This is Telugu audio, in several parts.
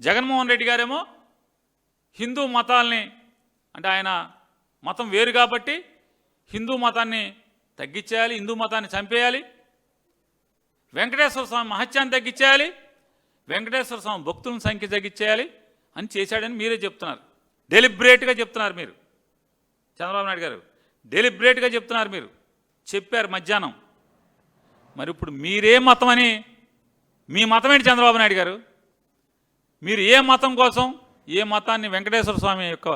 జగన్మోహన్ రెడ్డి గారేమో హిందూ మతాల్ని, అంటే ఆయన మతం వేరు కాబట్టి హిందూ మతాన్ని తగ్గించేయాలి, హిందూ మతాన్ని చంపేయాలి, వెంకటేశ్వర స్వామి మహత్యాన్ని తగ్గించేయాలి, వెంకటేశ్వర స్వామి భక్తుల సంఖ్య తగ్గించేయాలి అని చేశాడని మీరే చెప్తున్నారు. డెలిబ్రేట్గా చెప్తున్నారు మీరు. చంద్రబాబు నాయుడు గారు డెలిబ్రేట్గా చెప్తున్నారు. మీరు చెప్పారు మధ్యాహ్నం. మరి ఇప్పుడు మీరే మతం అని, మీ మతం ఏంటి చంద్రబాబు నాయుడు గారు? మీరు ఏ మతం కోసం, ఏ మతాన్ని, వెంకటేశ్వర స్వామి యొక్క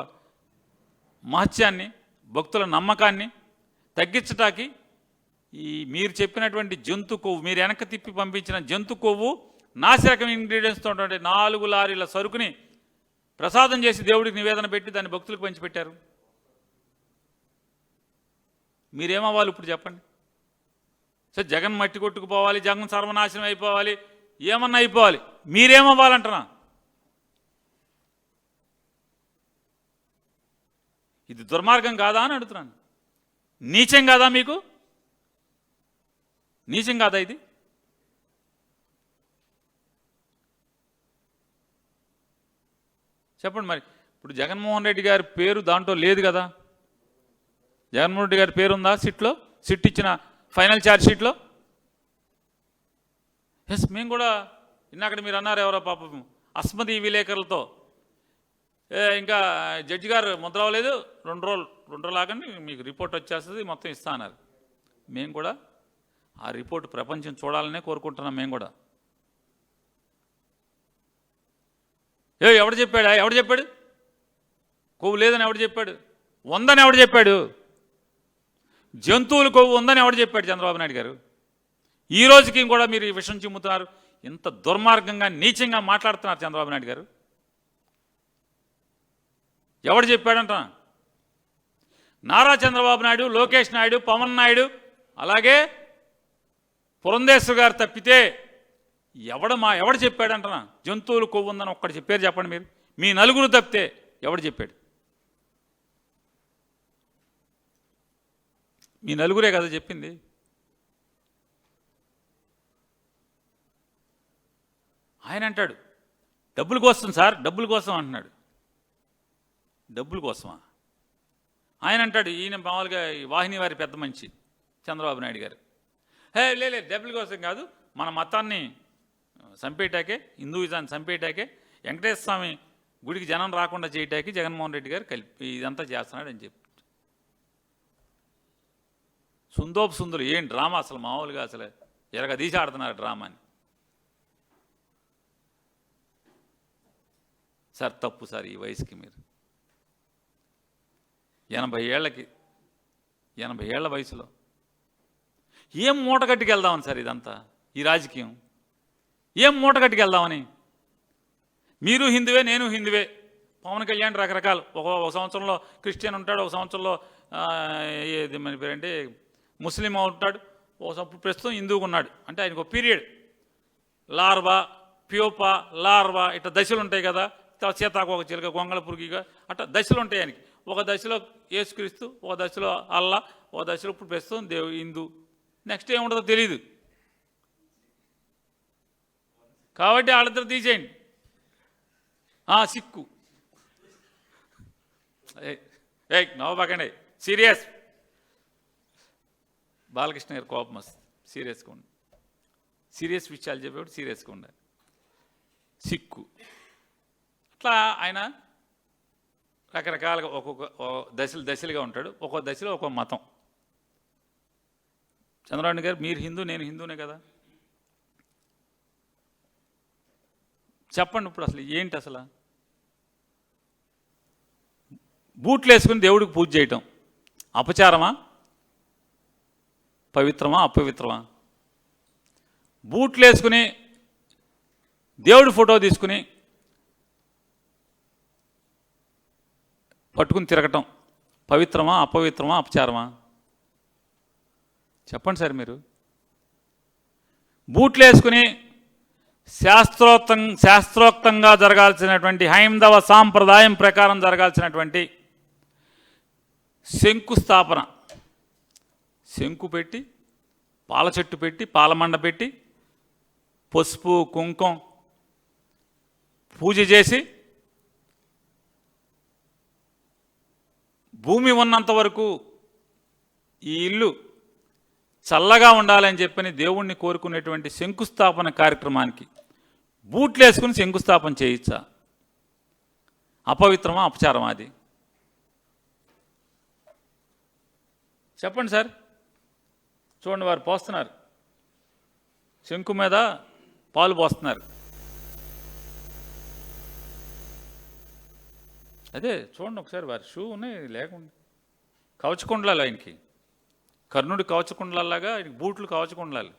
మహత్యాన్ని, భక్తుల నమ్మకాన్ని తగ్గించటానికి ఈ మీరు చెప్పినటువంటి జంతు కొవ్వు, మీరు వెనక్కి తిప్పి పంపించిన జంతు కొవ్వు, నాసిరకం ఇంగ్రీడియంట్స్తో ఉన్నటువంటి 4 లారీల సరుకుని ప్రసాదం చేసి దేవుడికి నివేదన పెట్టి దాన్ని భక్తులకు పంచిపెట్టారు. మీరేమవ్వాలి ఇప్పుడు చెప్పండి? సరే, జగన్ మట్టి కొట్టుకుపోవాలి, జగన్ సర్వనాశనం అయిపోవాలి, ఏమన్నా అయిపోవాలి, మీరేమవ్వాలంటున్నా? ఇది దుర్మార్గం కాదా అని అడుగుతున్నాను. నీచం కాదా మీకు? నీచం కాదా ఇది? చెప్పండి. మరి ఇప్పుడు జగన్మోహన్ రెడ్డి గారి పేరు దాంట్లో లేదు కదా? జగన్మోహన్ రెడ్డి గారి పేరు ఉందా సిట్లో? సిట్ ఇచ్చిన ఫైనల్ ఛార్జ్ షీట్లో? ఎస్, మేము కూడా ఇన్నాక మీరు అన్నారు ఎవరో పాపం అస్మది విలేకరులతో, ఇంకా జడ్జి గారు ముద్ర అవ్వలేదు, 2 రోజులు ఆగండి, మీకు రిపోర్ట్ వచ్చేస్తుంది, మొత్తం ఇస్తా అన్నారు. మేము కూడా ఆ రిపోర్ట్ ప్రపంచం చూడాలనే కోరుకుంటున్నాం. మేము కూడా ఎవడు చెప్పాడా? ఎవడు చెప్పాడు? కొవ్వు లేదని ఎవడు చెప్పాడు? ఉందని ఎవడు చెప్పాడు? జంతువులు కొవ్వు ఉందని ఎవడు చెప్పాడు? చంద్రబాబు నాయుడు గారు. ఈ రోజుకి కూడా మీరు ఈ విషయం చిమ్ముతున్నారు. ఇంత దుర్మార్గంగా, నీచంగా మాట్లాడుతున్నారు చంద్రబాబు నాయుడు గారు. ఎవడు చెప్పాడంట? నారా చంద్రబాబు నాయుడు, లోకేష్ నాయుడు, పవన్ నాయుడు, అలాగే పురంధేశ్వర్ గారు తప్పితే ఎవడు చెప్పాడంటనా జంతువులు కొవ్వు ఉందని? ఒక్కటి చెప్పారు చెప్పండి మీరు. మీ నలుగురు తప్పితే ఎవడు చెప్పాడు? మీ నలుగురే కదా చెప్పింది. ఆయన అంటాడు డబ్బుల కోసం సార్, డబ్బుల కోసం అంటున్నాడు. డబ్బుల కోసమా? ఆయన అంటాడు, ఈయన మామూలుగా వాహిని వారి పెద్ద మనిషి చంద్రబాబు నాయుడు గారు, లేదు డబ్బుల కోసం కాదు, మన మతాన్ని చంపేయటాకే, హిందూయిజాన్ని చంపేయటాకే, వెంకటేశ్వర స్వామి గుడికి జనం రాకుండా చేయటానికి జగన్మోహన్ రెడ్డి గారు కలిపి ఇదంతా చేస్తున్నాడు అని చెప్పి సుందోపు సుందరు. ఏం డ్రామా అసలు! మామూలుగా అసలు ఎరగదీసి ఆడుతున్నారు డ్రామాని. సార్ తప్పు సార్. ఈ వయసుకి మీరు 80 ఏళ్ల వయసులో ఏం మూటగట్టుకు వెళ్దామని సార్ ఇదంతా? ఈ రాజకీయం ఏం మూటగట్టుకు వెళ్దామని? మీరు హిందువే, నేను హిందువే. పవన్ కళ్యాణ్ రకరకాలు, ఒక సంవత్సరంలో క్రిస్టియన్ ఉంటాడు, ఒక సంవత్సరంలో ఏది మన పేరంటే ముస్లిం ఉంటాడు, ఒకప్పుడు ప్రస్తుతం హిందువుగా ఉన్నాడు. అంటే ఆయనకు ఒక పీరియడ్, లార్వా, ప్యూపా, లార్వా, ఇట్లా దశలు ఉంటాయి కదా. సీతాకోక చిలుక, గొంగళ పురుగిగా, అట్లా దశలు ఉంటాయి ఆయనకి. ఒక దశలో యేసుక్రీస్తు, ఒక దశలో అల్లా, ఒక దశలో ఇప్పుడు ప్రస్తుతం హిందూ, నెక్స్ట్ ఏముంటుందో తెలియదు. కాబట్టి వాళ్ళిద్దరు తీసేయండి. సిక్కు నవ్వబాకండి, సీరియస్. బాలకృష్ణ గారు కోపం వస్తుంది. సీరియస్గా ఉండి, సీరియస్ విషయాలు చెప్పేవాడు సీరియస్గా ఉండాలి. సిక్కు అట్లా ఆయన రకరకాలుగా ఒక్కొక్క దశలుగా ఉంటాడు. ఒక్కొక్క దశలో ఒక్కొక్క మతం. చంద్రబాబు గారు మీరు హిందూ, నేను హిందూనే కదా. చెప్పండి ఇప్పుడు అసలు ఏంటి? అసలు బూట్లు వేసుకుని దేవుడికి పూజ చేయటం అపచారమా, పవిత్రమా, అపవిత్రమా? బూట్లు వేసుకుని దేవుడి ఫోటో తీసుకుని పట్టుకుని తిరగటం పవిత్రమా, అపవిత్రమా, అపచారమా? చెప్పండి సార్ మీరు. బూట్లు వేసుకుని శాస్త్రోక్తంగా జరగాల్సినటువంటి, హైందవ సాంప్రదాయం ప్రకారం జరగాల్సినటువంటి శంకుస్థాపన, శంకు పెట్టి, పాల చెట్టు పెట్టి, పాలమండ పెట్టి, పసుపు కుంకుమ పూజ చేసి భూమి ఉన్నంత వరకు ఈ ఇల్లు చల్లగా ఉండాలని చెప్పని దేవుణ్ణి కోరుకునేటువంటి శంకుస్థాపన కార్యక్రమానికి బూట్లు వేసుకుని శంకుస్థాపన చేయొచ్చా? అపవిత్రమా, అపచారమా అది? చెప్పండి సార్. చూడండి, వారు పోస్తున్నారు, శంకు మీద పాలు పోస్తున్నారు. అదే చూడండి ఒకసారి, వారి షూ ఉన్నాయి లేకుండా, కవచకుండలాలు ఆయనకి, కర్ణుడి కవచకుండలాగా ఆయనకి బూట్లు కవచకుండలాలు.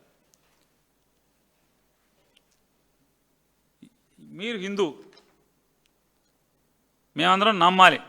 మీరు హిందూ, మేమందరం నమ్మాలి.